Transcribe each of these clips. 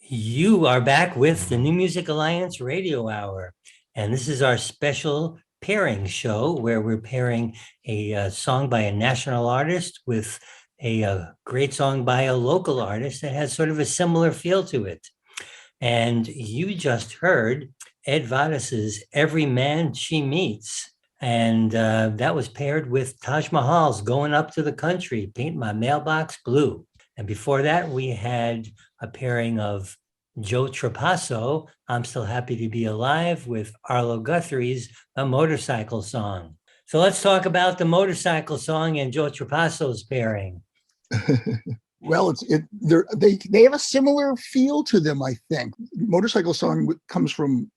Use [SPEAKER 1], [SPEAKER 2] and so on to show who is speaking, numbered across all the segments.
[SPEAKER 1] You are back with the New Music Alliance Radio Hour, and this is our special pairing show where we're pairing a song by a national artist with a great song by a local artist that has sort of a similar feel to it. And you just heard Ed Vadas's Every Man She Meets. And that was paired with Taj Mahal's Going Up to the Country, Paint My Mailbox Blue. And before that, we had a pairing of Joe Trapasso, I'm Still Happy to Be Alive, with Arlo Guthrie's A Motorcycle Song. So let's talk about the motorcycle song and Joe Trapasso's pairing.
[SPEAKER 2] Well, they have a similar feel to them, I think. Motorcycle Song comes from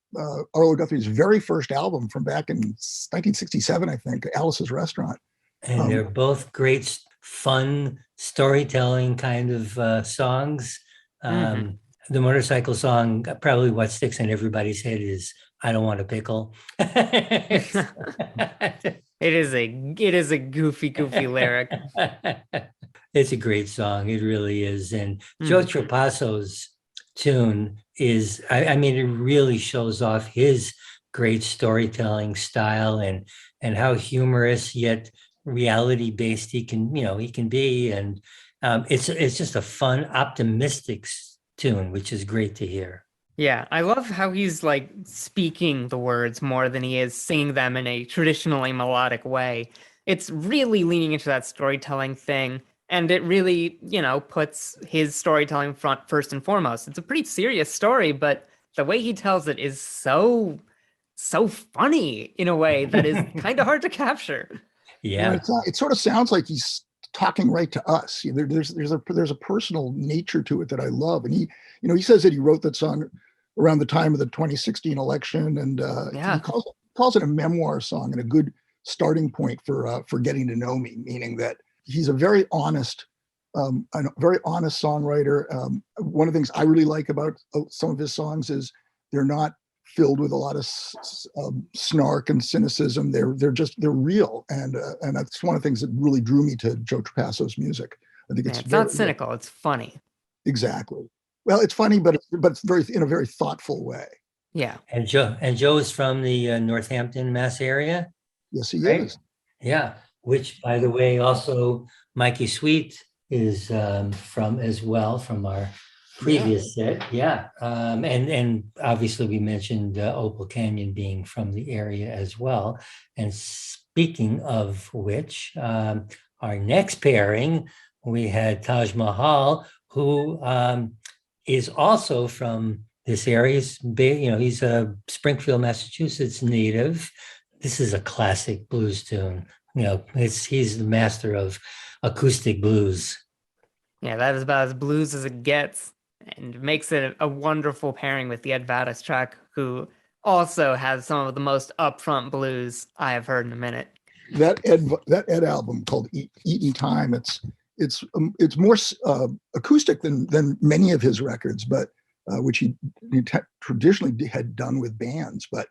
[SPEAKER 2] Arlo Guthrie's very first album from back in 1967, I think, Alice's Restaurant.
[SPEAKER 1] And they're both great, fun, storytelling kind of songs. The motorcycle song, probably what sticks in everybody's head is "I Don't Want a Pickle."
[SPEAKER 3] It is a goofy lyric.
[SPEAKER 1] It's a great song. It really is. And Joe Trapasso's tune is, I mean, it really shows off his great storytelling style and how humorous yet reality-based he can be. And it's just a fun, optimistic tune, which is great to hear.
[SPEAKER 3] Yeah, I love how he's like speaking the words more than he is singing them in a traditionally melodic way. It's really leaning into that storytelling thing, and it really, puts his storytelling first and foremost. It's a pretty serious story, but the way he tells it is so funny in a way that is kind of hard to capture.
[SPEAKER 1] Yeah,
[SPEAKER 2] it sort of sounds like he's talking right to us. There's a personal nature to it that I love, and he says that he wrote that song around the time of the 2016 election, and he calls it a memoir song and a good starting point for getting to know me. Meaning that he's a very honest songwriter. One of the things I really like about some of his songs is they're not filled with a lot of snark and cynicism. They're real, and that's one of the things that really drew me to Joe Trapasso's music. I think it's
[SPEAKER 3] not cynical; it's funny.
[SPEAKER 2] Exactly. Well, it's funny, but it's in a very thoughtful way.
[SPEAKER 3] Yeah.
[SPEAKER 1] And Joe is from the Northampton, Mass area.
[SPEAKER 2] Yes, he is.
[SPEAKER 1] Yeah. Which, by the way, also Mikey Sweet is from as well, from our previous set. Yeah. And obviously we mentioned Opal Canyon being from the area as well. And speaking of which, our next pairing, we had Taj Mahal, who is also from this area. He's a Springfield, Massachusetts native. This is a classic blues tune. He's the master of acoustic blues.
[SPEAKER 3] Yeah, that is about as blues as it gets, and makes it a wonderful pairing with the Ed Vadas track, who also has some of the most upfront blues I have heard in a minute.
[SPEAKER 2] That Ed album called Eating Time, it's more acoustic than many of his records, but which he traditionally had done with bands. But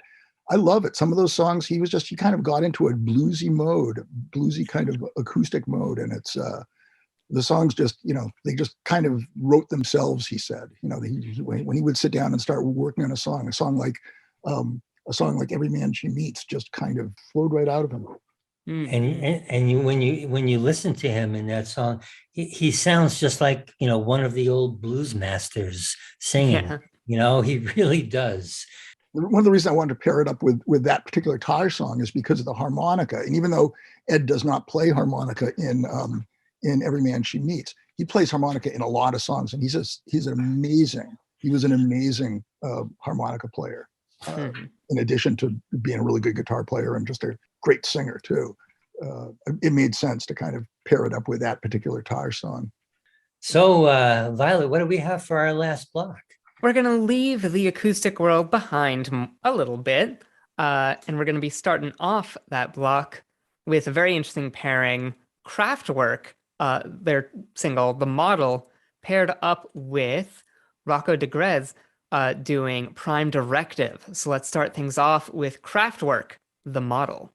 [SPEAKER 2] I love it. Some of those songs, he kind of got into a bluesy kind of acoustic mode, and it's the songs just, they just kind of wrote themselves. He said, when he would sit down and start working on a song like Every Man She Meets just kind of flowed right out of him.
[SPEAKER 1] And when you listen to him in that song, he sounds just like one of the old blues masters singing. He really does.
[SPEAKER 2] One of the reasons I wanted to pair it up with that particular Taj song is because of the harmonica. And even though Ed does not play harmonica in Every Man She Meets, he plays harmonica in a lot of songs, and he was an amazing harmonica player. In addition to being a really good guitar player and just a great singer too. It made sense to kind of pair it up with that particular Taj song.
[SPEAKER 1] So, Violet, what do we have for our last block?
[SPEAKER 3] We're going to leave the acoustic world behind a little bit, and we're going to be starting off that block with a very interesting pairing. Kraftwerk, their single, The Model, paired up with Rocco Desgres, doing Prime Directive. So let's start things off with Kraftwerk, The Model.